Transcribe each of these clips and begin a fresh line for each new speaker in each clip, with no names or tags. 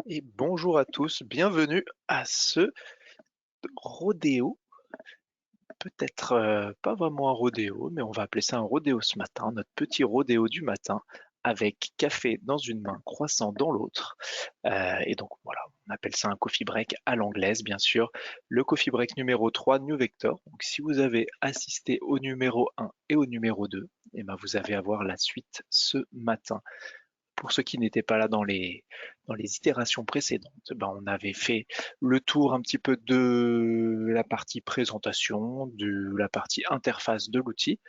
Et bonjour à tous, bienvenue à ce rodéo. Peut-être pas vraiment un rodéo, mais on va appeler ça un rodéo ce matin, notre petit rodéo du matin, avec café dans une main, croissant dans l'autre. Et donc voilà, on appelle ça un coffee break à l'anglaise, bien sûr. Le coffee break numéro 3, New Vector. Donc si vous avez assisté au numéro 1 et au numéro 2, eh ben, vous allez avoir la suite ce matin. Pour ceux qui n'étaient pas là dans les itérations précédentes, ben on avait fait le tour un petit peu de la partie présentation, de la partie interface de l'outil.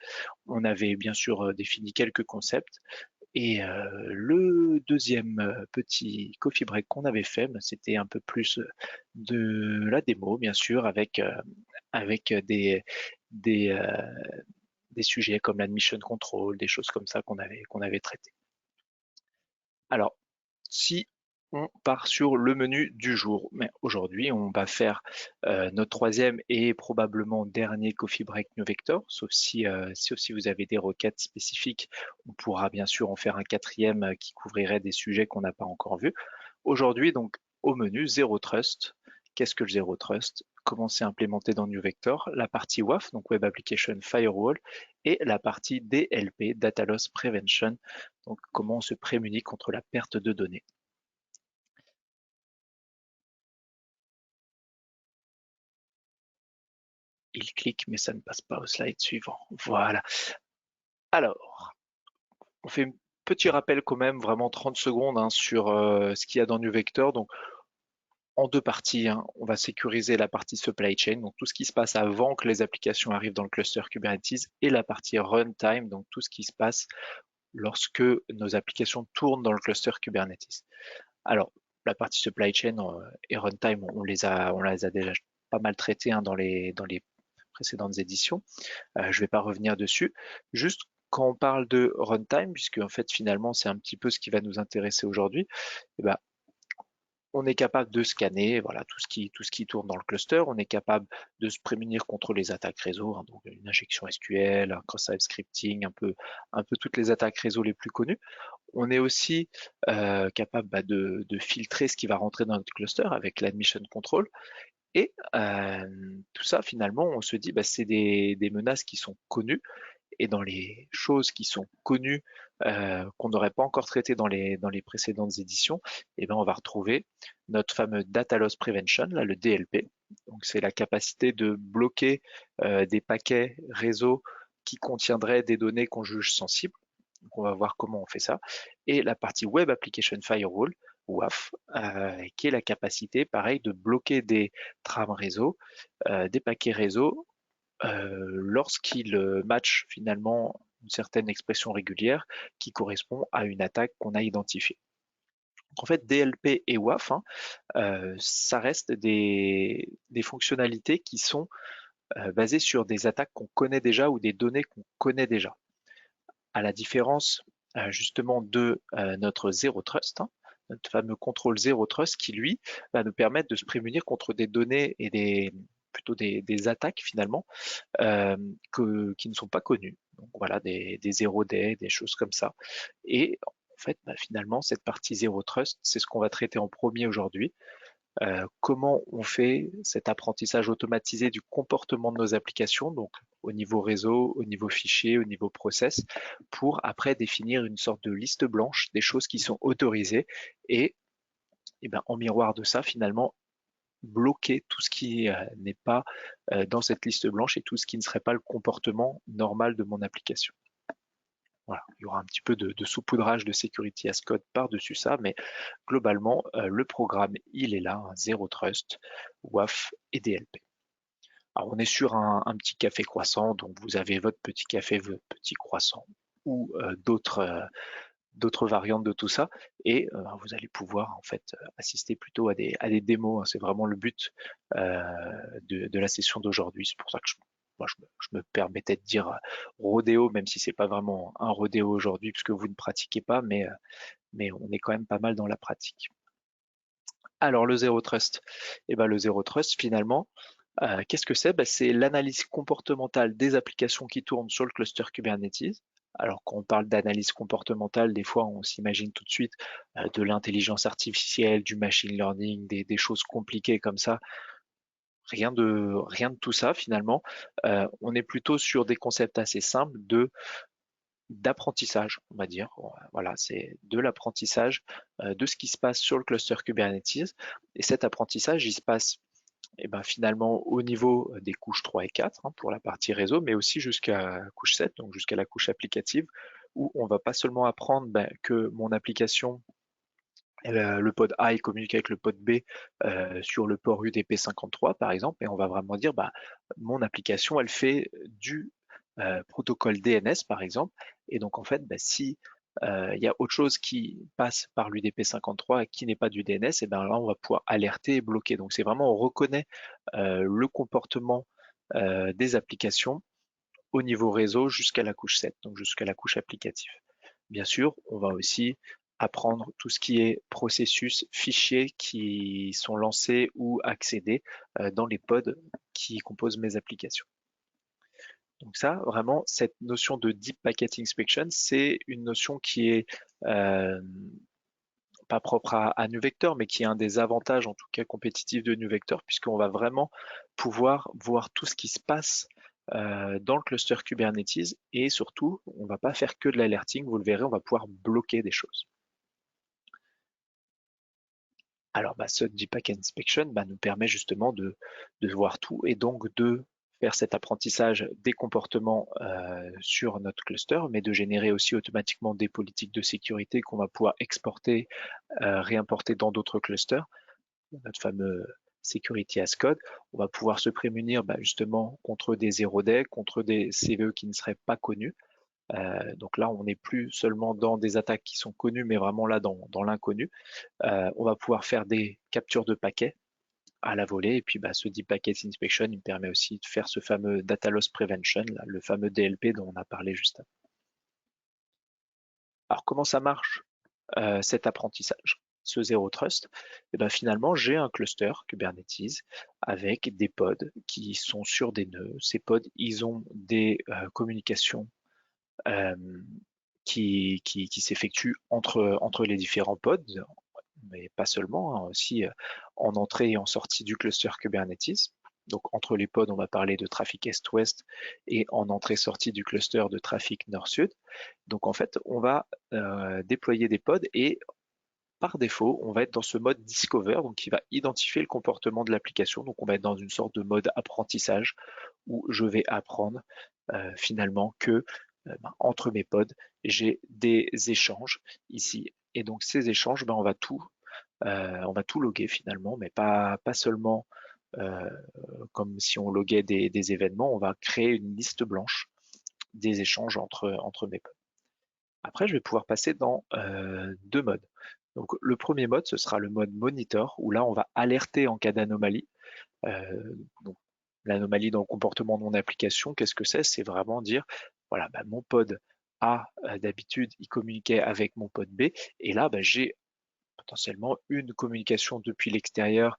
On avait bien sûr défini quelques concepts. Et le deuxième petit coffee break qu'on avait fait, ben, c'était un peu plus de la démo, bien sûr, avec des, euh, des sujets comme l'admission control, des choses comme ça qu'on avait traitées. Alors, si on part sur le menu du jour, mais aujourd'hui on va faire notre troisième et probablement dernier coffee break New Vector, sauf si vous avez des requêtes spécifiques, on pourra bien sûr en faire un quatrième qui couvrirait des sujets qu'on n'a pas encore vus. Aujourd'hui donc au menu Zero Trust. Qu'est-ce que le Zero Trust? Comment c'est implémenté dans New Vector? La partie WAF, donc Web Application Firewall, et la partie DLP, Data Loss Prevention, donc comment on se prémunit contre la perte de données. Il clique, mais ça ne passe pas au slide suivant. Voilà. Alors, on fait un petit rappel quand même, vraiment 30 secondes hein, sur ce qu'il y a dans New Vector. Donc, en deux parties, hein, on va sécuriser la partie supply chain, donc tout ce qui se passe avant que les applications arrivent dans le cluster Kubernetes, et la partie runtime, donc tout ce qui se passe lorsque nos applications tournent dans le cluster Kubernetes. Alors, la partie supply chain et runtime, on les a déjà pas mal traitées hein, dans les précédentes éditions. Je ne vais pas revenir dessus. Juste quand on parle de runtime, puisque en fait finalement c'est un petit peu ce qui va nous intéresser aujourd'hui, eh ben, on est capable de scanner voilà, tout ce qui tourne dans le cluster, on est capable de se prémunir contre les attaques réseau, hein, donc une injection SQL, un cross-site scripting, un peu toutes les attaques réseau les plus connues. On est aussi capable de filtrer ce qui va rentrer dans notre cluster avec l'admission control. Et tout ça, finalement, on se dit, bah, c'est des menaces qui sont connues. Et dans les choses qui sont connues, qu'on n'aurait pas encore traitées dans les précédentes éditions, eh ben, on va retrouver notre fameux Data Loss Prevention, là, le DLP. Donc, c'est la capacité de bloquer des paquets réseau qui contiendraient des données qu'on juge sensibles. Donc, on va voir comment on fait ça. Et la partie Web Application Firewall, WAF, qui est la capacité, pareil, de bloquer des trames réseau, des paquets réseau, lorsqu'ils matchent finalement une certaine expression régulière qui correspond à une attaque qu'on a identifiée. Donc en fait, DLP et WAF, hein, ça reste des fonctionnalités qui sont basées sur des attaques qu'on connaît déjà ou des données qu'on connaît déjà. À la différence justement de notre Zero Trust, hein, notre fameux contrôle Zero Trust qui lui va nous permettre de se prémunir contre des données et plutôt des attaques finalement qui ne sont pas connues. Donc voilà, des zero day, des choses comme ça. Et en fait, bah, finalement, cette partie Zero Trust, c'est ce qu'on va traiter en premier aujourd'hui. Comment on fait cet apprentissage automatisé du comportement de nos applications, donc au niveau réseau, au niveau fichier, au niveau process, pour après définir une sorte de liste blanche des choses qui sont autorisées et ben, en miroir de ça, finalement, bloquer tout ce qui n'est pas dans cette liste blanche et tout ce qui ne serait pas le comportement normal de mon application. Voilà, il y aura un petit peu de saupoudrage de Security as Code par-dessus ça, mais globalement, le programme, il est là, hein, Zero Trust, WAF et DLP. Alors, on est sur un petit café croissant, donc vous avez votre petit café, votre petit croissant ou d'autres variantes de tout ça, et vous allez pouvoir en fait assister plutôt à des démos. Hein. C'est vraiment le but de la session d'aujourd'hui. C'est pour ça que je me permettais de dire rodéo, même si c'est pas vraiment un rodéo aujourd'hui, puisque vous ne pratiquez pas, mais on est quand même pas mal dans la pratique. Alors le Zero Trust, eh ben, le Zero Trust finalement, qu'est-ce que c'est? Ben, c'est l'analyse comportementale des applications qui tournent sur le cluster Kubernetes Alors quand on parle d'analyse comportementale, des fois on s'imagine tout de suite de l'intelligence artificielle, du machine learning, des choses compliquées comme ça. Rien de tout ça finalement. On est plutôt sur des concepts assez simples d'apprentissage, on va dire. Voilà, c'est de l'apprentissage de ce qui se passe sur le cluster Kubernetes. Et cet apprentissage, il se passe finalement au niveau des couches 3 et 4 pour la partie réseau, mais aussi jusqu'à la couche 7, donc jusqu'à la couche applicative, où on va pas seulement apprendre que mon application, le pod A il communique avec le pod B sur le port UDP53 par exemple, et on va vraiment dire mon application elle fait du protocole DNS par exemple, et donc en fait si il y a autre chose qui passe par l'UDP53 qui n'est pas du DNS, et bien là on va pouvoir alerter et bloquer. Donc c'est vraiment on reconnaît le comportement des applications au niveau réseau jusqu'à la couche 7, donc jusqu'à la couche applicative. Bien sûr, on va aussi apprendre tout ce qui est processus, fichiers qui sont lancés ou accédés dans les pods qui composent mes applications. Donc ça, vraiment, cette notion de Deep Packet Inspection, c'est une notion qui est euh, pas propre à NuVector, mais qui est un des avantages, en tout cas compétitifs de NuVector, puisqu'on va vraiment pouvoir voir tout ce qui se passe dans le cluster Kubernetes et surtout, on ne va pas faire que de l'alerting, vous le verrez, on va pouvoir bloquer des choses. Alors, ce Deep Packet Inspection nous permet justement de voir tout et donc de faire cet apprentissage des comportements sur notre cluster, mais de générer aussi automatiquement des politiques de sécurité qu'on va pouvoir exporter, réimporter dans d'autres clusters, notre fameux Security as Code. On va pouvoir se prémunir justement contre des zero day, contre des CVE qui ne seraient pas connus. Donc là, on n'est plus seulement dans des attaques qui sont connues, mais vraiment là dans l'inconnu. On va pouvoir faire des captures de paquets à la volée. Et puis ce Deep Packet Inspection, il me permet aussi de faire ce fameux Data Loss Prevention, là, le fameux DLP dont on a parlé juste avant. Alors comment ça marche cet apprentissage, ce Zero Trust? Finalement, j'ai un cluster Kubernetes avec des pods qui sont sur des nœuds. Ces pods, ils ont des communications euh, qui s'effectuent entre les différents pods, mais pas seulement, hein, aussi en entrée et en sortie du cluster Kubernetes. Donc entre les pods, on va parler de trafic est-ouest et en entrée-sortie du cluster de trafic nord-sud. Donc en fait, on va déployer des pods et par défaut, on va être dans ce mode Discover, donc qui va identifier le comportement de l'application. Donc on va être dans une sorte de mode apprentissage où je vais apprendre finalement que entre mes pods, j'ai des échanges ici. Et donc ces échanges, on va tout loguer finalement, mais pas seulement euh, comme si on loguait des événements, on va créer une liste blanche des échanges entre mes pods. Après, je vais pouvoir passer dans deux modes. Donc, le premier mode, ce sera le mode monitor, où là, on va alerter en cas d'anomalie. Donc, l'anomalie dans le comportement de mon application, qu'est-ce que c'est? C'est vraiment dire, voilà, mon pod A, d'habitude, il communiquait avec mon pod B, et là, j'ai potentiellement une communication depuis l'extérieur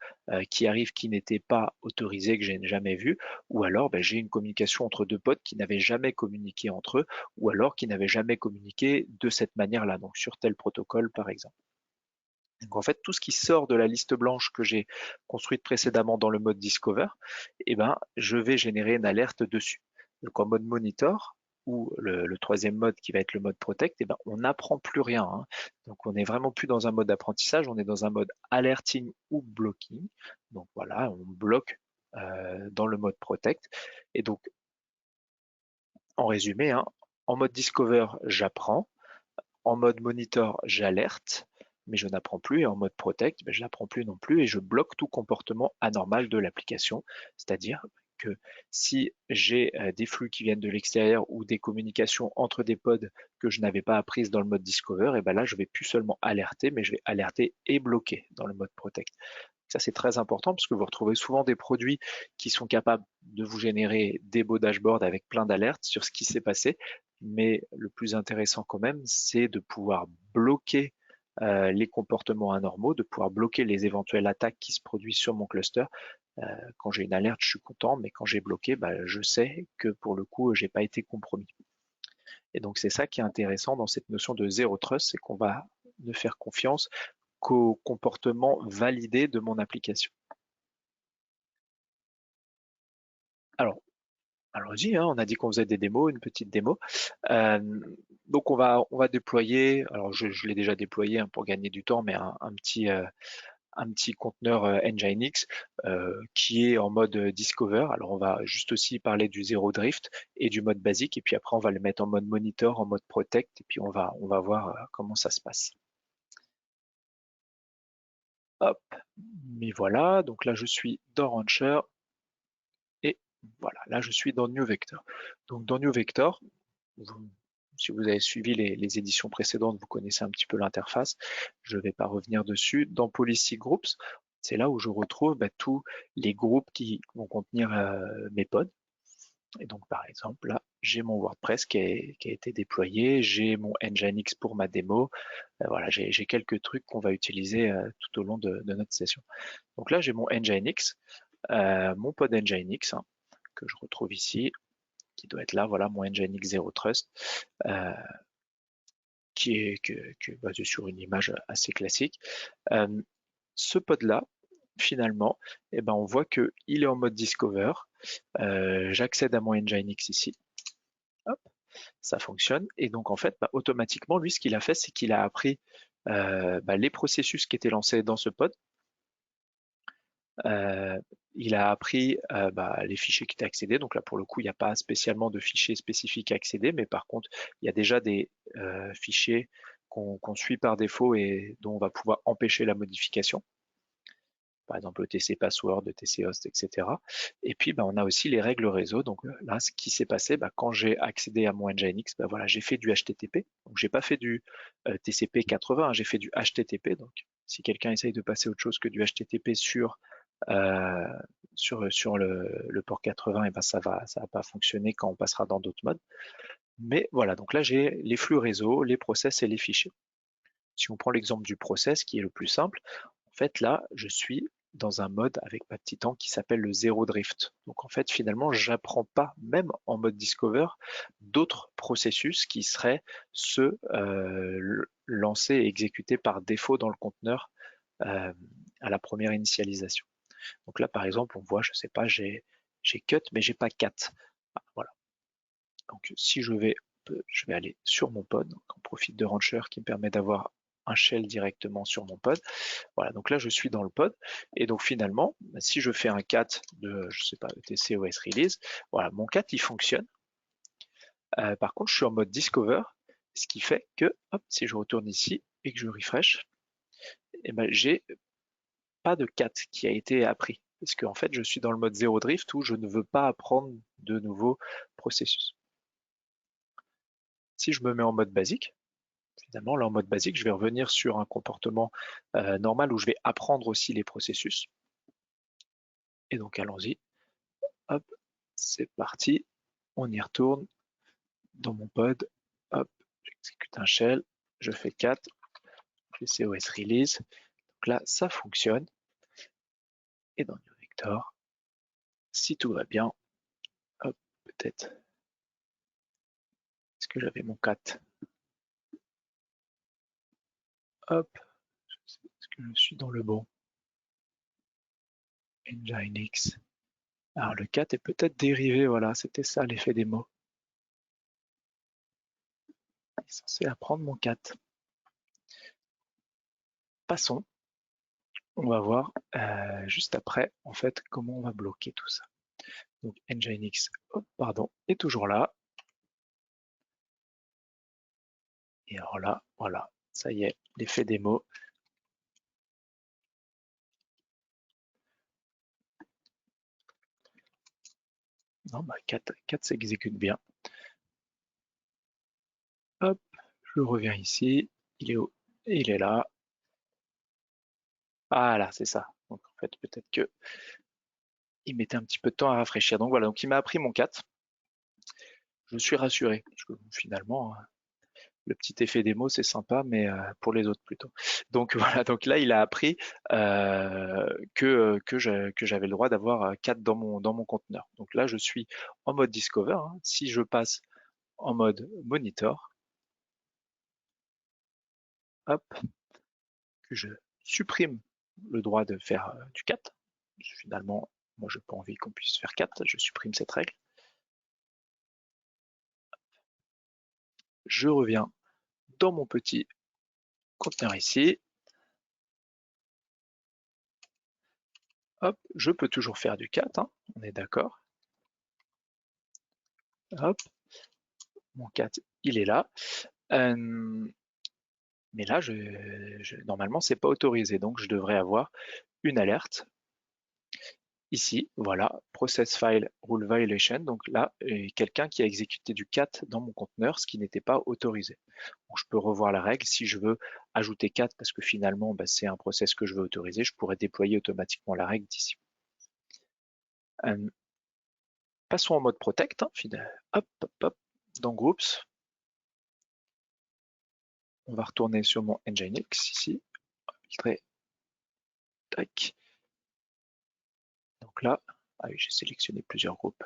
qui arrive qui n'était pas autorisée, que je n'ai jamais vue, ou alors j'ai une communication entre deux pods qui n'avaient jamais communiqué entre eux, ou alors qui n'avaient jamais communiqué de cette manière-là, donc sur tel protocole par exemple. Donc en fait, tout ce qui sort de la liste blanche que j'ai construite précédemment dans le mode Discover, je vais générer une alerte dessus. Donc en mode Monitor, ou le troisième mode qui va être le mode Protect, on n'apprend plus rien, hein. Donc on n'est vraiment plus dans un mode d'apprentissage, on est dans un mode Alerting ou Blocking. Donc voilà, on bloque dans le mode Protect. Et donc, en résumé, hein, en mode Discover, j'apprends. En mode monitor, j'alerte, mais je n'apprends plus. Et en mode protect, je n'apprends plus non plus et je bloque tout comportement anormal de l'application. C'est-à-dire que si j'ai des flux qui viennent de l'extérieur ou des communications entre des pods que je n'avais pas apprises dans le mode Discover, et là, je vais plus seulement alerter, mais je vais alerter et bloquer dans le mode Protect. Ça, c'est très important parce que vous retrouvez souvent des produits qui sont capables de vous générer des beaux dashboards avec plein d'alertes sur ce qui s'est passé. Mais le plus intéressant quand même, c'est de pouvoir bloquer les comportements anormaux, de pouvoir bloquer les éventuelles attaques qui se produisent sur mon cluster. Quand j'ai une alerte, je suis content, mais quand j'ai bloqué, je sais que pour le coup, j'ai pas été compromis. Et donc c'est ça qui est intéressant dans cette notion de zéro trust, c'est qu'on va ne faire confiance qu'au comportement validé de mon application. Alors, allons-y, hein, on a dit qu'on faisait des démos, une petite démo. Euh, donc on va déployer, alors je l'ai déjà déployé hein, pour gagner du temps, mais un petit conteneur Nginx qui est en mode Discover. Alors on va juste aussi parler du Zero Drift et du mode basique, et puis après on va le mettre en mode Monitor, en mode Protect, et puis on va voir comment ça se passe. Hop, mais voilà, donc là je suis dans Rancher, et voilà, là je suis dans New Vector. Donc dans New Vector, si vous avez suivi les éditions précédentes, vous connaissez un petit peu l'interface. Je ne vais pas revenir dessus. Dans Policy Groups, c'est là où je retrouve tous les groupes qui vont contenir mes pods. Et donc, par exemple, là, j'ai mon WordPress qui a été déployé, j'ai mon Nginx pour ma démo. Voilà, j'ai quelques trucs qu'on va utiliser tout au long de notre session. Donc là, j'ai mon Nginx, mon pod Nginx, hein, que je retrouve ici, qui doit être là, voilà, mon Nginx Zero Trust, qui est basé sur une image assez classique. Ce pod-là, finalement, eh ben, on voit qu'il est en mode Discover. J'accède à mon Nginx ici. Hop, ça fonctionne. Et donc, en fait, automatiquement, lui, ce qu'il a fait, c'est qu'il a appris les processus qui étaient lancés dans ce pod. Il a appris les fichiers qui étaient accédés. Donc là, pour le coup, il n'y a pas spécialement de fichiers spécifiques à accéder, mais par contre, il y a déjà des fichiers qu'on suit par défaut et dont on va pouvoir empêcher la modification. Par exemple, le TC password, le TC host, etc. Et puis, on a aussi les règles réseau. Donc là, ce qui s'est passé, quand j'ai accédé à mon Nginx, voilà, j'ai fait du HTTP. Donc, j'ai pas fait du TCP 80, hein, j'ai fait du HTTP. Donc, si quelqu'un essaye de passer autre chose que du HTTP euh, sur le port 80, et ça va pas fonctionner quand on passera dans d'autres modes. Mais voilà, donc là, j'ai les flux réseau, les process et les fichiers. Si on prend l'exemple du process, qui est le plus simple, en fait, là, je suis dans un mode avec ma petite angle qui s'appelle le zéro drift. Donc en fait, finalement, j'apprends pas, même en mode discover, d'autres processus qui seraient ceux lancés et exécutés par défaut dans le conteneur à la première initialisation. Donc là, par exemple, on voit, je sais pas, j'ai cut, mais j'ai pas cat. Voilà. Donc si je vais aller sur mon pod, donc on profite de Rancher qui me permet d'avoir un shell directement sur mon pod. Voilà, donc là je suis dans le pod et donc finalement, si je fais un cat de, je sais pas, etc os release, voilà, mon cat il fonctionne. Par contre, je suis en mode discover, ce qui fait que, hop, si je retourne ici et que je refresh, eh ben, j'ai pas de cat qui a été appris. Parce qu'en fait, je suis dans le mode zéro drift où je ne veux pas apprendre de nouveaux processus. Si je me mets en mode basique, finalement, là en mode basique, je vais revenir sur un comportement normal où je vais apprendre aussi les processus. Et donc allons-y. Hop, c'est parti. On y retourne dans mon pod. Hop, j'exécute un shell. Je fais 4. Je fais COS release. Donc là, ça fonctionne. Et dans New Vector, si tout va bien, hop, peut-être. Est-ce que j'avais mon 4? Hop, est-ce que je suis dans le bon? Nginx. Alors le 4 est peut-être dérivé, voilà, c'était ça l'effet des mots. Il est censé apprendre mon 4. Passons. On va voir juste après, en fait, comment on va bloquer tout ça. Donc Nginx, oh, pardon, est toujours là. Et alors là, voilà, ça y est, l'effet démo. Non, 4 s'exécute bien. Hop, je reviens ici. Il est où? Il est là. Ah là, c'est ça. Donc en fait, peut-être que il mettait un petit peu de temps à rafraîchir. Donc voilà, donc il m'a appris mon 4. Je suis rassuré, parce que finalement, le petit effet démo, c'est sympa, mais pour les autres plutôt. Donc voilà, donc là, il a appris que j'avais le droit d'avoir 4 dans mon conteneur. Donc là, je suis en mode Discover. Hein. Si je passe en mode monitor, hop, que je supprime le droit de faire du cat. Finalement, moi, je n'ai pas envie qu'on puisse faire cat, je supprime cette règle. Je reviens dans mon petit conteneur ici. Hop, je peux toujours faire du cat, hein, on est d'accord. Hop, mon cat, il est là. Mais là, normalement, c'est pas autorisé, donc je devrais avoir une alerte. Ici, voilà, process file rule violation. Donc là, quelqu'un qui a exécuté du cat dans mon conteneur, ce qui n'était pas autorisé. Donc, je peux revoir la règle. Si je veux ajouter cat, parce que finalement, bah, c'est un process que je veux autoriser, je pourrais déployer automatiquement la règle d'ici. Passons en mode protect. Hein, hop, hop, hop, dans groups. On va retourner sur mon Nginx ici. Filtrer. Tac. Donc là, ah oui, j'ai sélectionné plusieurs groupes.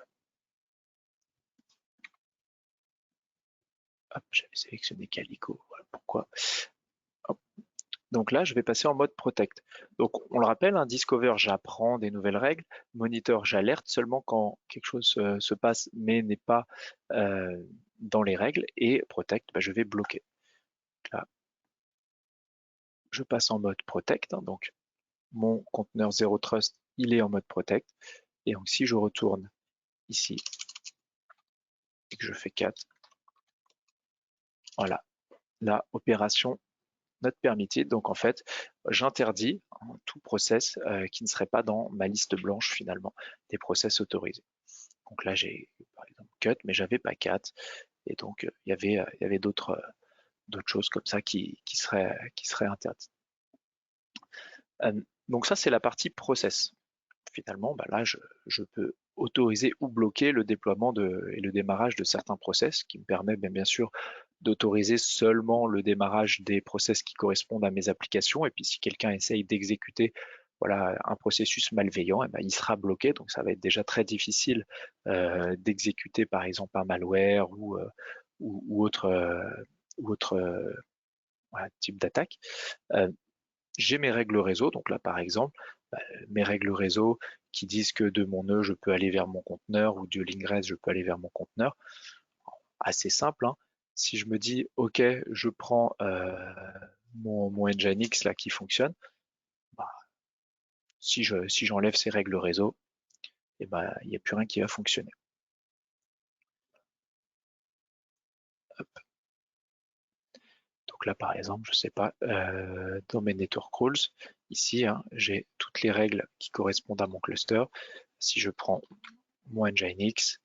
Hop, j'avais sélectionné Calico, voilà pourquoi. Hop. Donc là, je vais passer en mode protect. Donc on le rappelle, hein, Discover, j'apprends des nouvelles règles. Monitor, j'alerte seulement quand quelque chose se passe mais n'est pas dans les règles. Et protect, bah, je vais bloquer. Donc là, je passe en mode protect. Hein, donc mon conteneur Zero Trust, il est en mode protect. Et donc si je retourne ici et que je fais 4, voilà, la opération not permitted. Donc en fait, j'interdis tout process qui ne serait pas dans ma liste blanche finalement des process autorisés. Donc là, j'ai par exemple cut, mais j'avais pas cat. Et donc il y avait d'autres choses comme ça qui seraient interdites. Donc ça, c'est la partie process. Finalement, bah là, je peux autoriser ou bloquer le déploiement et le démarrage de certains process, qui me permet bien sûr d'autoriser seulement le démarrage des process qui correspondent à mes applications. Et puis si quelqu'un essaye d'exécuter voilà, un processus malveillant, et ben, il sera bloqué. Donc ça va être déjà très difficile d'exécuter par exemple un malware ou autre, voilà, type d'attaque. J'ai mes règles réseau, donc là par exemple, mes règles réseau qui disent que de mon nœud je peux aller vers mon conteneur ou de l'ingress je peux aller vers mon conteneur. Assez simple, hein. Si je me dis ok, je prends mon Nginx là qui fonctionne, bah, si j'enlève ces règles réseau, et ben il n'y a plus rien qui va fonctionner. Hop. Donc là par exemple, je sais pas, dans mes network rules, ici hein, j'ai toutes les règles qui correspondent à mon cluster. Si je prends mon Nginx,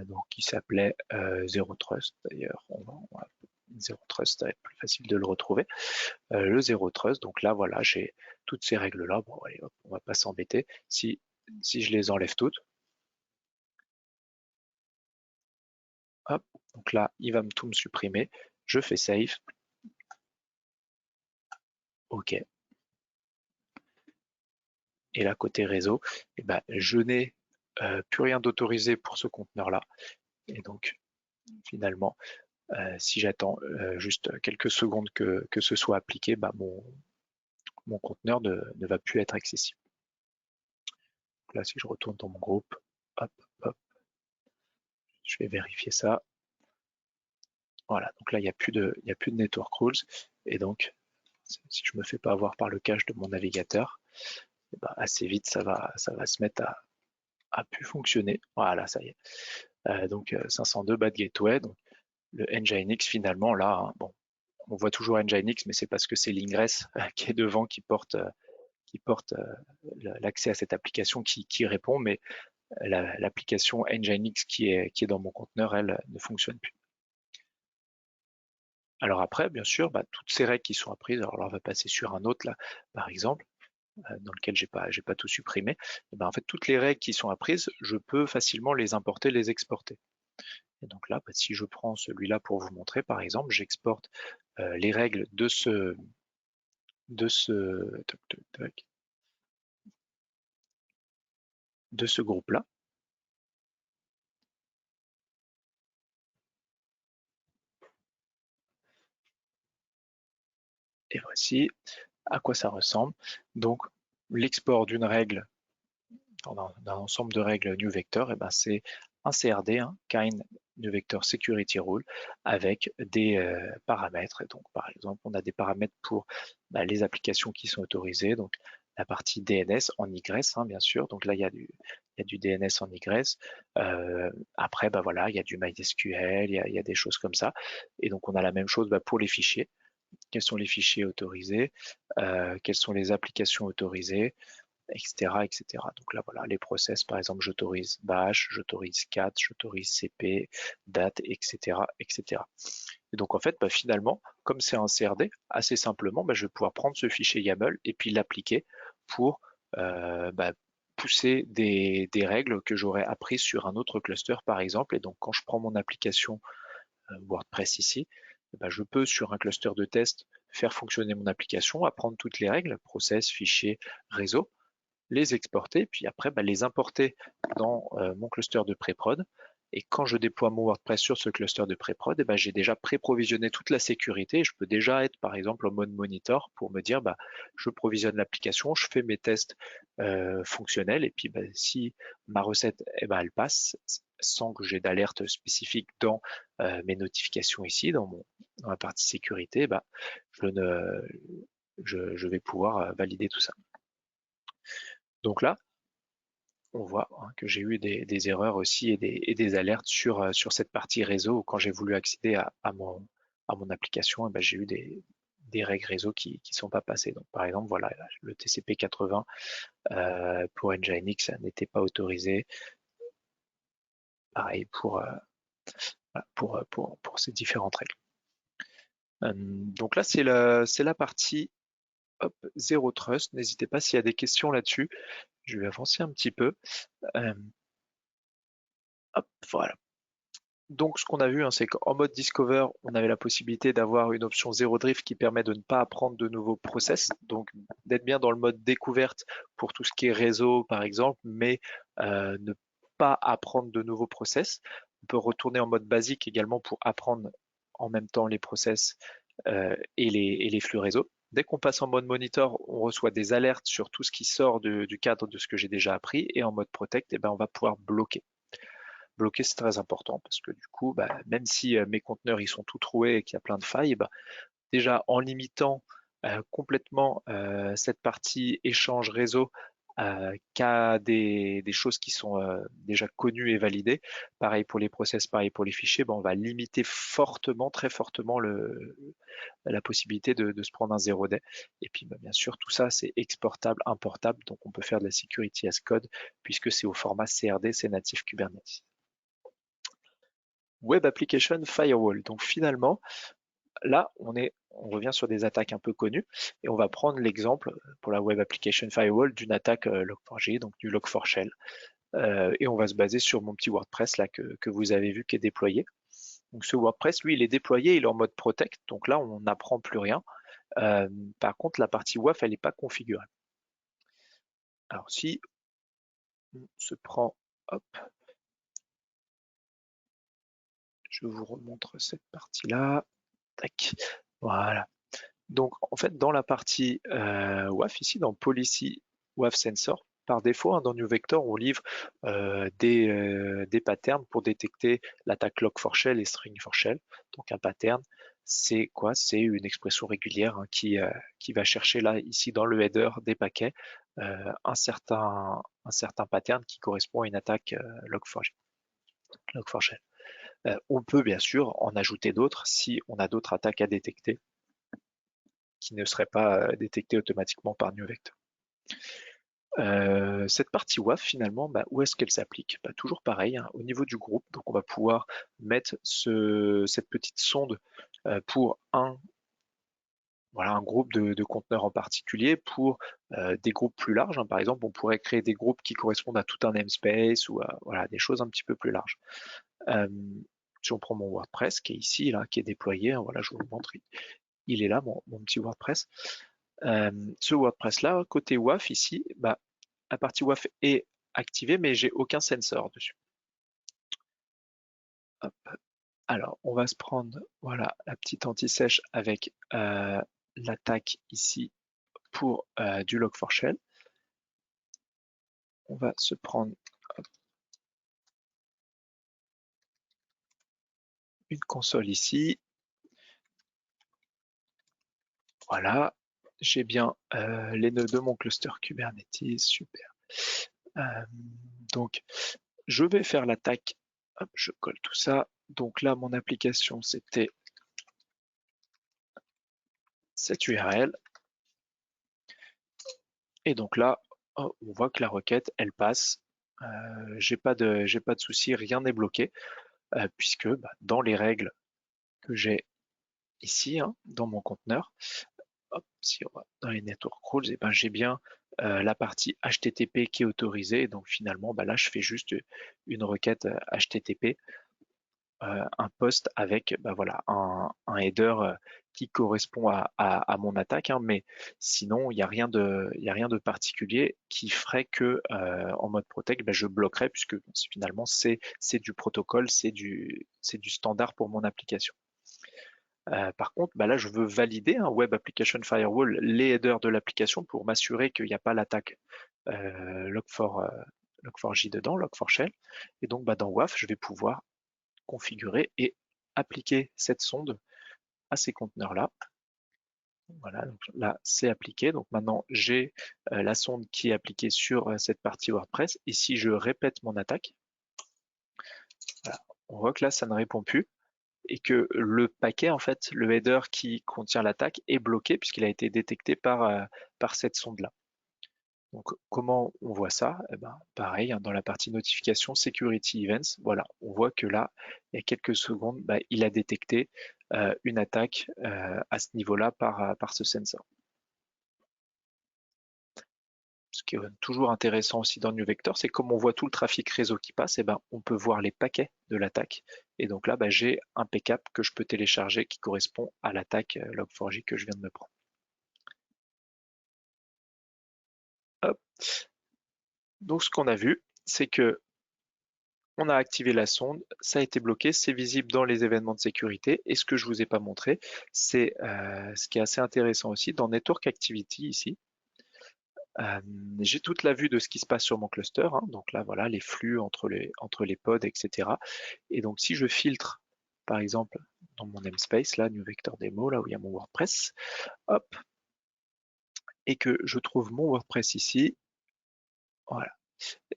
donc qui s'appelait Zero Trust d'ailleurs. Zero Trust, ça va être plus facile de le retrouver. Le Zero Trust, donc là voilà, j'ai toutes ces règles-là. Bon, allez, hop, on va pas s'embêter. Si je les enlève toutes, hop, donc là, il va tout me supprimer. Je fais save. OK. Et là, côté réseau, eh ben, je n'ai plus rien d'autorisé pour ce conteneur-là. Et donc, finalement, si j'attends juste quelques secondes que ce soit appliqué, bah, mon conteneur ne va plus être accessible. Donc là, si je retourne dans mon groupe, hop, hop, je vais vérifier ça. Voilà, donc là, il n'y a plus de network rules. Et donc, si je ne me fais pas avoir par le cache de mon navigateur, bah, assez vite, ça va se mettre à plus fonctionner. Voilà, ça y est. Donc 502 bad gateway. Donc, le Nginx, finalement, là, hein, bon, on voit toujours Nginx, mais c'est parce que c'est l'ingress qui est devant qui porte l'accès à cette application qui répond, mais l'application Nginx qui est dans mon conteneur, elle, ne fonctionne plus. Alors après, bien sûr, bah, toutes ces règles qui sont apprises, alors là, on va passer sur un autre, là, par exemple, dans lequel j'ai pas tout supprimé. Et ben, en fait, toutes les règles qui sont apprises, je peux facilement les importer, les exporter. Et donc là, bah, si je prends celui-là pour vous montrer, par exemple, j'exporte les règles de ce groupe-là. Et voici à quoi ça ressemble. Donc, l'export d'une règle, d'un ensemble de règles New Vector, et ben c'est un CRD, Kind New Vector Security Rule, avec des paramètres. Et donc, par exemple, on a des paramètres pour les applications qui sont autorisées. Donc, la partie DNS en YS, bien sûr. Donc là, il y a du DNS en YS. Après, voilà, il y a du MySQL, il y a des choses comme ça. Et donc, on a la même chose pour les fichiers. Quels sont les fichiers autorisés, quelles sont les applications autorisées, etc., etc. Donc là, voilà, les process, par exemple, j'autorise bash, j'autorise cat, j'autorise cp, date, etc., etc. Et donc, en fait, finalement, comme c'est un CRD, assez simplement, je vais pouvoir prendre ce fichier YAML et puis l'appliquer pour pousser des règles que j'aurais apprises sur un autre cluster, par exemple. Et donc, quand je prends mon application WordPress ici, je peux, sur un cluster de test, faire fonctionner mon application, apprendre toutes les règles, process, fichier, réseau, les exporter, puis après les importer dans mon cluster de pré-prod. Et quand je déploie mon WordPress sur ce cluster de pré-prod, j'ai déjà pré-provisionné toute la sécurité. Et je peux déjà être par exemple en mode monitor pour me dire je provisionne l'application, je fais mes tests fonctionnels, et puis si ma recette elle passe sans que j'ai d'alerte spécifique dans mes notifications ici, dans la partie sécurité, je vais pouvoir valider tout ça. Donc là, on voit que j'ai eu des erreurs aussi et des alertes sur cette partie réseau. Quand j'ai voulu accéder à mon application, j'ai eu des règles réseau qui ne sont pas passées. Donc par exemple, voilà, le TCP 80 pour Nginx n'était pas autorisé. Pareil pour ces différentes règles. Donc là, c'est la partie Zero Trust. N'hésitez pas s'il y a des questions là-dessus. Je vais avancer un petit peu. Voilà. Donc, ce qu'on a vu, c'est qu'en mode Discover, on avait la possibilité d'avoir une option Zero Drift qui permet de ne pas apprendre de nouveaux process, donc d'être bien dans le mode découverte pour tout ce qui est réseau, par exemple, mais ne pas apprendre de nouveaux process. On peut retourner en mode basique également pour apprendre en même temps les process et les flux réseau. Dès qu'on passe en mode monitor, on reçoit des alertes sur tout ce qui sort du cadre de ce que j'ai déjà appris, et en mode protect, on va pouvoir bloquer. Bloquer, c'est très important parce que du coup, même si mes conteneurs ils sont tout troués et qu'il y a plein de failles, déjà en limitant complètement cette partie échange réseau qu'à des choses qui sont déjà connues et validées. Pareil pour les process, pareil pour les fichiers, on va limiter fortement, très fortement la possibilité de se prendre un 0-day. Et puis bien sûr, tout ça c'est exportable, importable, donc on peut faire de la security as code puisque c'est au format CRD, c'est natif Kubernetes. Web Application Firewall. Donc finalement, là, on revient sur des attaques un peu connues et on va prendre l'exemple pour la Web Application Firewall d'une attaque Log4j, donc du Log4Shell. Et on va se baser sur mon petit WordPress là que vous avez vu qui est déployé. Donc ce WordPress, lui, il est déployé, il est en mode protect, donc là, on n'apprend plus rien. Par contre, la partie WAF, elle n'est pas configurée. Alors si on se prend, hop, je vous remontre cette partie-là. Tac, voilà. Donc, en fait, dans la partie WAF, ici, dans Policy WAF Sensor, par défaut, dans New Vector, on livre des patterns pour détecter l'attaque Log4Shell et String4Shell. Donc, un pattern, c'est quoi? C'est une expression régulière qui va chercher là, ici, dans le header des paquets, un certain pattern qui correspond à une attaque Log4Shell. On peut bien sûr en ajouter d'autres si on a d'autres attaques à détecter qui ne seraient pas détectées automatiquement par New Vector. Cette partie WAF finalement, où est-ce qu'elle s'applique? Toujours pareil, au niveau du groupe, donc on va pouvoir mettre cette petite sonde pour un groupe de conteneurs en particulier, pour des groupes plus larges. Par exemple, on pourrait créer des groupes qui correspondent à tout un namespace ou à des choses un petit peu plus larges. Si on prend mon WordPress qui est ici, là, qui est déployé, voilà, je vous le montre, il est là, mon petit WordPress. Ce WordPress-là, côté WAF ici, la partie WAF est activée, mais j'ai aucun sensor dessus. Hop. Alors, on va se prendre, voilà, la petite anti-sèche avec l'attaque ici pour du Log4Shell. On va se prendre une console ici. Voilà, j'ai bien les nœuds de mon cluster Kubernetes, super. Donc, je vais faire l'attaque. Hop, je colle tout ça. Donc là, mon application, c'était cette URL. Et donc là, on voit que la requête, elle passe. J'ai pas de souci, rien n'est bloqué, puisque dans les règles que j'ai ici, hein, dans mon conteneur, hop, si on va dans les network rules, et ben j'ai bien la partie HTTP qui est autorisée. Donc finalement, là, je fais juste une requête HTTP, un post avec voilà, un header qui correspond à mon attaque, hein, mais sinon, il n'y a rien de particulier qui ferait que en mode protect, je bloquerais, puisque finalement, c'est du protocole, c'est du standard pour mon application. Par contre, là, je veux valider un Web Application Firewall, les headers de l'application pour m'assurer qu'il n'y a pas l'attaque Log4j dedans, Log4Shell. Et donc, dans WAF, je vais pouvoir configurer et appliquer cette sonde à ces conteneurs-là. Voilà, donc là, c'est appliqué. Donc maintenant, j'ai la sonde qui est appliquée sur cette partie WordPress. Et si je répète mon attaque, voilà, on voit que là, ça ne répond plus, et que le paquet, en fait, le header qui contient l'attaque est bloqué puisqu'il a été détecté par cette sonde-là. Donc comment on voit ça? Pareil, hein, dans la partie notification Security Events, voilà, on voit que là, il y a quelques secondes, il a détecté une attaque à ce niveau-là par ce sensor. Ce qui est toujours intéressant aussi dans NewVector, c'est comme on voit tout le trafic réseau qui passe, on peut voir les paquets de l'attaque. Et donc là, j'ai un PCAP que je peux télécharger qui correspond à l'attaque Log4j que je viens de me prendre. Hop. Donc ce qu'on a vu, c'est que on a activé la sonde, ça a été bloqué, c'est visible dans les événements de sécurité. Et ce que je ne vous ai pas montré, c'est ce qui est assez intéressant aussi dans Network Activity ici. J'ai toute la vue de ce qui se passe sur mon cluster, hein. Donc là, voilà, les flux entre les pods, etc. Et donc si je filtre, par exemple, dans mon namespace, là, New Vector Demo, là où il y a mon WordPress, hop, et que je trouve mon WordPress ici, voilà.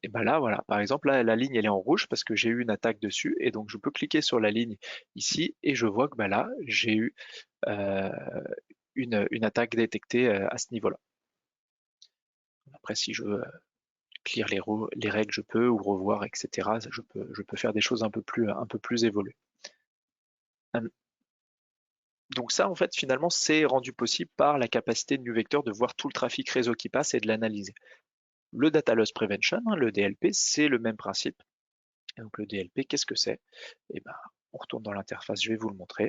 Et là, voilà, par exemple, là, la ligne, elle est en rouge parce que j'ai eu une attaque dessus. Et donc, je peux cliquer sur la ligne ici et je vois que là, j'ai eu euh, une attaque détectée à ce niveau-là. Après, si je veux clear les règles, je peux, ou revoir, etc. Je peux faire des choses un peu plus évoluées. Donc ça, en fait, finalement, c'est rendu possible par la capacité de NewVector de voir tout le trafic réseau qui passe et de l'analyser. Le Data Loss Prevention, hein, le DLP, c'est le même principe. Et donc le DLP, qu'est-ce que c'est? On retourne dans l'interface, je vais vous le montrer.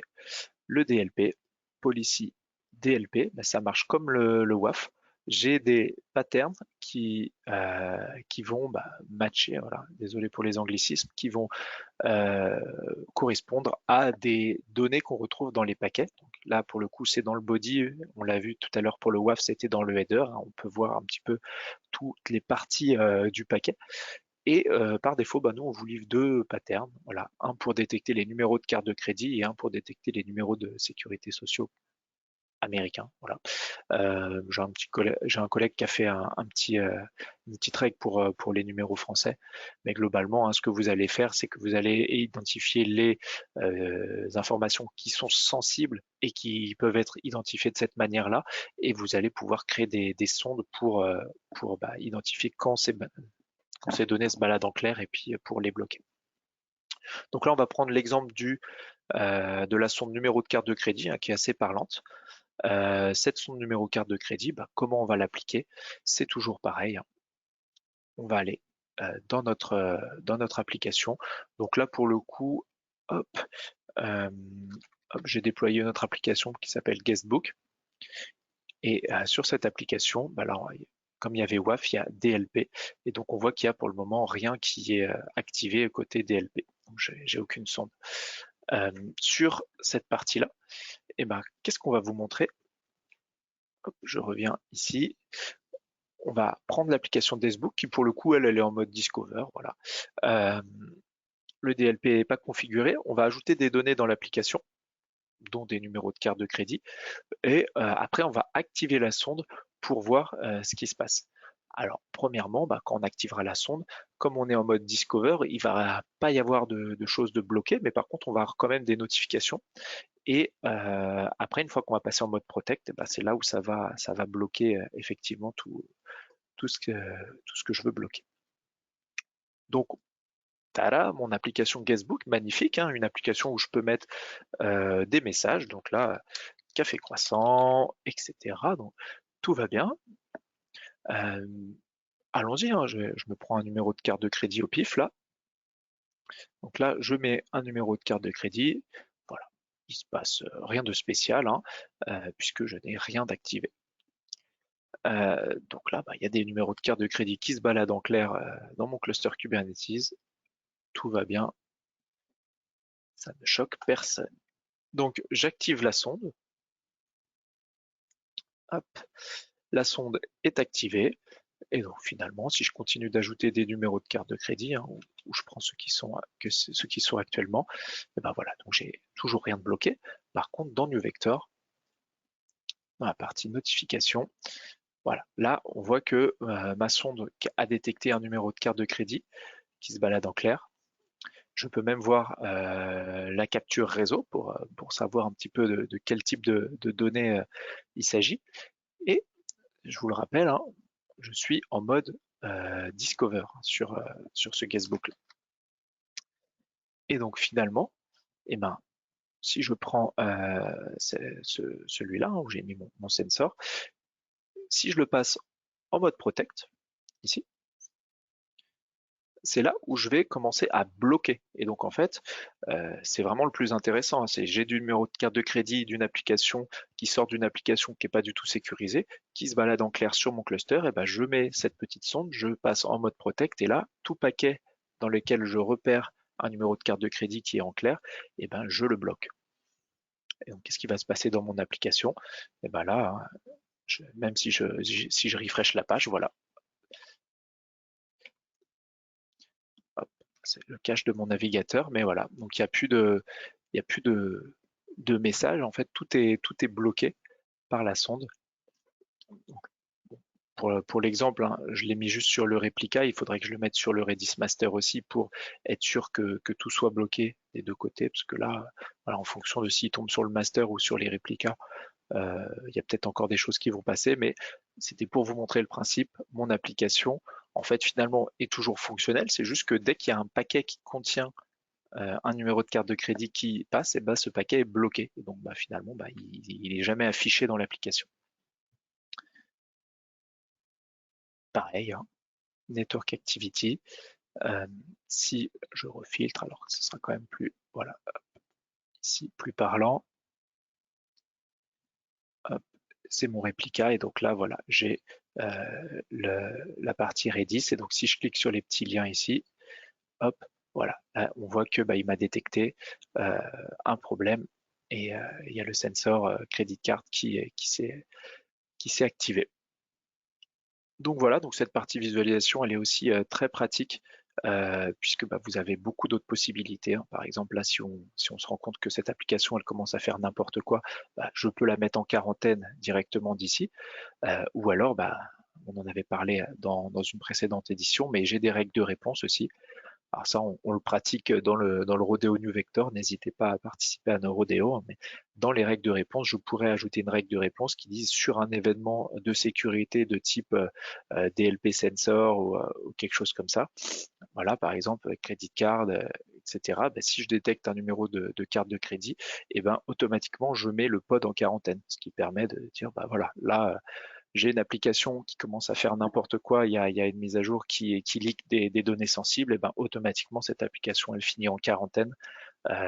Le DLP, Policy DLP, ça marche comme le WAF. J'ai des patterns qui vont matcher, voilà, désolé pour les anglicismes, qui vont correspondre à des données qu'on retrouve dans les paquets. Donc là, pour le coup, c'est dans le body. On l'a vu tout à l'heure pour le WAF, c'était dans le header, hein. On peut voir un petit peu toutes les parties du paquet. Et par défaut, nous, on vous livre deux patterns. Voilà, un pour détecter les numéros de carte de crédit et un pour détecter les numéros de sécurité sociaux américains. Voilà. J'ai un collègue qui a fait une petite règle pour les numéros français. Mais globalement, hein, ce que vous allez faire, c'est que vous allez identifier les informations qui sont sensibles et qui peuvent être identifiées de cette manière-là. Et vous allez pouvoir créer des sondes pour identifier quand ces données se baladent en clair et puis pour les bloquer. Donc là, on va prendre l'exemple de la sonde numéro de carte de crédit, hein, qui est assez parlante. Cette sonde numéro carte de crédit, comment on va l'appliquer? C'est toujours pareil, hein. On va aller dans notre application. Donc là, pour le coup, hop, j'ai déployé notre application qui s'appelle Guestbook. Et sur cette application, alors, comme il y avait WAF, il y a DLP. Et donc, on voit qu'il y a pour le moment rien qui est activé côté DLP. Donc, j'ai aucune sonde. Sur cette partie-là, qu'est-ce qu'on va vous montrer? Hop, je reviens ici. On va prendre l'application Deskbook qui pour le coup elle est en mode Discover. Voilà. Le DLP n'est pas configuré. On va ajouter des données dans l'application, dont des numéros de carte de crédit. Et après, on va activer la sonde pour voir ce qui se passe. Alors, premièrement, quand on activera la sonde, comme on est en mode Discover, il ne va pas y avoir de choses de bloquées, mais par contre, on va avoir quand même des notifications. Et après, une fois qu'on va passer en mode Protect, c'est là où ça va bloquer effectivement tout ce que je veux bloquer. Donc, tada, mon application Guestbook, magnifique, hein, une application où je peux mettre des messages. Donc là, café croissant, etc. Donc tout va bien. Allons-y, hein, je me prends un numéro de carte de crédit au pif là. Donc là, je mets un numéro de carte de crédit. Voilà, il se passe rien de spécial hein, puisque je n'ai rien d'activé. Donc là, il y a des numéros de carte de crédit qui se baladent en clair dans mon cluster Kubernetes. Tout va bien, ça ne choque personne. Donc j'active la sonde. Hop, la sonde est activée. Et donc finalement, si je continue d'ajouter des numéros de carte de crédit, hein, où je prends ceux qui sont actuellement, et ben voilà, donc j'ai toujours rien de bloqué. Par contre, dans NewVector, dans la partie notification, voilà, là on voit que ma sonde a détecté un numéro de carte de crédit qui se balade en clair. Je peux même voir la capture réseau pour savoir un petit peu de quel type de données il s'agit. Et je vous le rappelle, hein, je suis en mode Discover sur ce guestbook-là. Et donc finalement, eh ben, si je prends celui-là, hein, où j'ai mis mon sensor, si je le passe en mode Protect, ici, c'est là où je vais commencer à bloquer. Et donc en fait, c'est vraiment le plus intéressant. Hein. C'est j'ai du numéro de carte de crédit d'une application qui sort d'une application qui n'est pas du tout sécurisée, qui se balade en clair sur mon cluster, et ben je mets cette petite sonde, je passe en mode Protect, et là, tout paquet dans lequel je repère un numéro de carte de crédit qui est en clair, et ben je le bloque. Et donc qu'est-ce qui va se passer dans mon application? Et ben là, hein, même si je refresh la page, voilà, c'est le cache de mon navigateur, mais voilà, donc il y a plus de messages, en fait, tout est bloqué par la sonde. Donc, pour l'exemple, hein, je l'ai mis juste sur le réplica, il faudrait que je le mette sur le Redis master aussi pour être sûr que tout soit bloqué des deux côtés, parce que là, voilà, en fonction de s'il tombe sur le master ou sur les réplicas, il y a peut-être encore des choses qui vont passer, mais c'était pour vous montrer le principe. Mon application, en fait, finalement, est toujours fonctionnelle. C'est juste que dès qu'il y a un paquet qui contient un numéro de carte de crédit qui passe, et ce paquet est bloqué. Et donc, finalement, il est jamais affiché dans l'application. Pareil, hein, Network Activity. Si je refiltre, alors ce sera quand même plus, voilà, ici, plus parlant. C'est mon réplica et donc là voilà j'ai la partie Redis et donc si je clique sur les petits liens ici, hop, voilà, là, on voit que il m'a détecté un problème et il y a le sensor Credit Card qui s'est activé. Donc voilà, donc cette partie visualisation elle est aussi très pratique puisque vous avez beaucoup d'autres possibilités. Hein. Par exemple, là, si on se rend compte que cette application, elle commence à faire n'importe quoi, je peux la mettre en quarantaine directement d'ici. Ou alors, on en avait parlé dans une précédente édition, mais j'ai des règles de réponse aussi. Alors ça, on le pratique dans le Rodeo New Vector. N'hésitez pas à participer à nos rodéos. Hein, mais dans les règles de réponse, je pourrais ajouter une règle de réponse qui dise sur un événement de sécurité de type DLP sensor ou quelque chose comme ça. Voilà, par exemple, credit card, etc. Si je détecte un numéro de carte de crédit, et automatiquement, je mets le pod en quarantaine, ce qui permet de dire, voilà, là, j'ai une application qui commence à faire n'importe quoi, il y a une mise à jour qui leak des données sensibles, et automatiquement cette application elle finit en quarantaine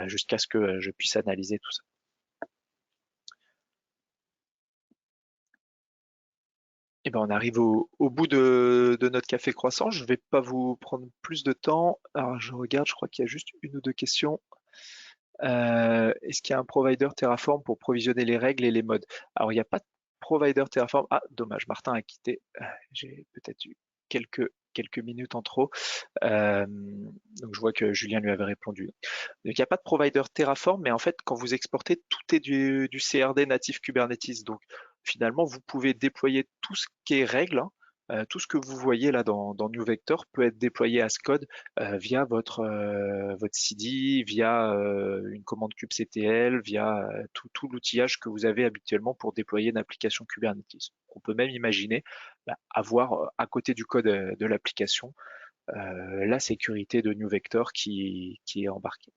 jusqu'à ce que je puisse analyser tout ça. Et on arrive au bout de notre café croissant. Je ne vais pas vous prendre plus de temps. Alors je regarde, je crois qu'il y a juste une ou deux questions. Est-ce qu'il y a un provider Terraform pour provisionner les règles et les modes? Alors il n'y a pas provider Terraform. Ah, dommage, Martin a quitté. J'ai peut-être eu quelques minutes en trop. Donc je vois que Julien lui avait répondu. Donc il n'y a pas de provider Terraform, mais en fait quand vous exportez, tout est du CRD natif Kubernetes. Donc finalement vous pouvez déployer tout ce qui est règle, hein. Tout ce que vous voyez là dans New Vector peut être déployé as code via votre CD, via une commande kubectl, via tout l'outillage que vous avez habituellement pour déployer une application Kubernetes. On peut même imaginer avoir à côté du code de l'application la sécurité de New Vector qui est embarquée.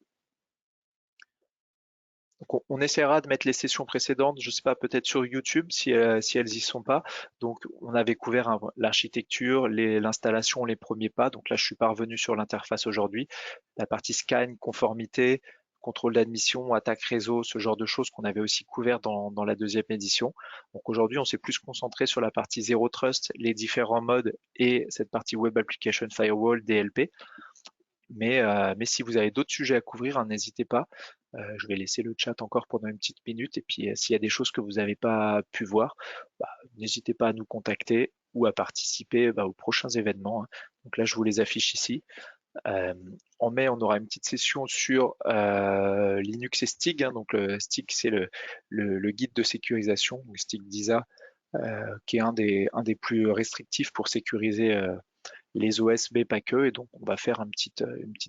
Donc on essaiera de mettre les sessions précédentes, je sais pas, peut-être sur YouTube si elles y sont pas. Donc on avait couvert l'architecture, l'installation, les premiers pas. Donc là je suis pas revenu sur l'interface aujourd'hui. La partie scan, conformité, contrôle d'admission, attaque réseau, ce genre de choses qu'on avait aussi couvert dans la deuxième édition. Donc aujourd'hui on s'est plus concentré sur la partie Zero Trust, les différents modes et cette partie Web Application Firewall, DLP. Mais si vous avez d'autres sujets à couvrir, hein, n'hésitez pas. Je vais laisser le chat encore pendant une petite minute. Et puis, s'il y a des choses que vous n'avez pas pu voir, n'hésitez pas à nous contacter ou à participer aux prochains événements, hein. Donc là, je vous les affiche ici. En mai, on aura une petite session sur Linux et Stig, hein. Donc Stig, c'est le guide de sécurisation, Stig DISA, qui est un des plus restrictifs pour sécuriser les OSB pas que, et donc on va faire une petite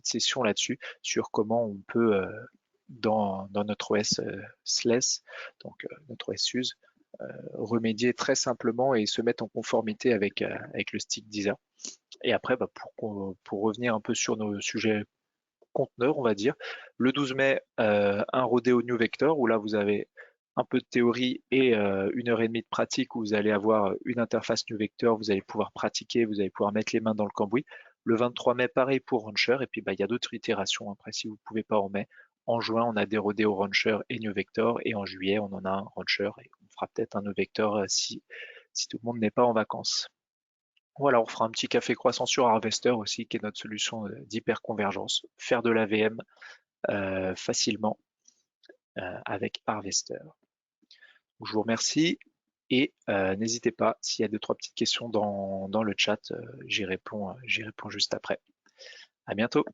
session là-dessus sur comment on peut dans notre OS SLES, donc notre OS SUSE, remédier très simplement et se mettre en conformité avec le stick DISA. Et après, pour revenir un peu sur nos sujets conteneurs, on va dire, le 12 mai, un rodéo New Vector où là vous avez un peu de théorie et 1 heure et demie de pratique où vous allez avoir une interface New Vector, vous allez pouvoir pratiquer, vous allez pouvoir mettre les mains dans le cambouis. Le 23 mai, pareil pour Rancher, et puis il y a d'autres itérations après si vous ne pouvez pas en mai. En juin, on a des rodéos Rancher et New Vector, et en juillet, on en a un Rancher, et on fera peut-être un New Vector si tout le monde n'est pas en vacances. Voilà, on fera un petit café croissant sur Harvester aussi, qui est notre solution d'hyperconvergence. Faire de la VM facilement avec Harvester. Je vous remercie et n'hésitez pas, s'il y a deux, trois petites questions dans le chat, j'y réponds juste après. À bientôt.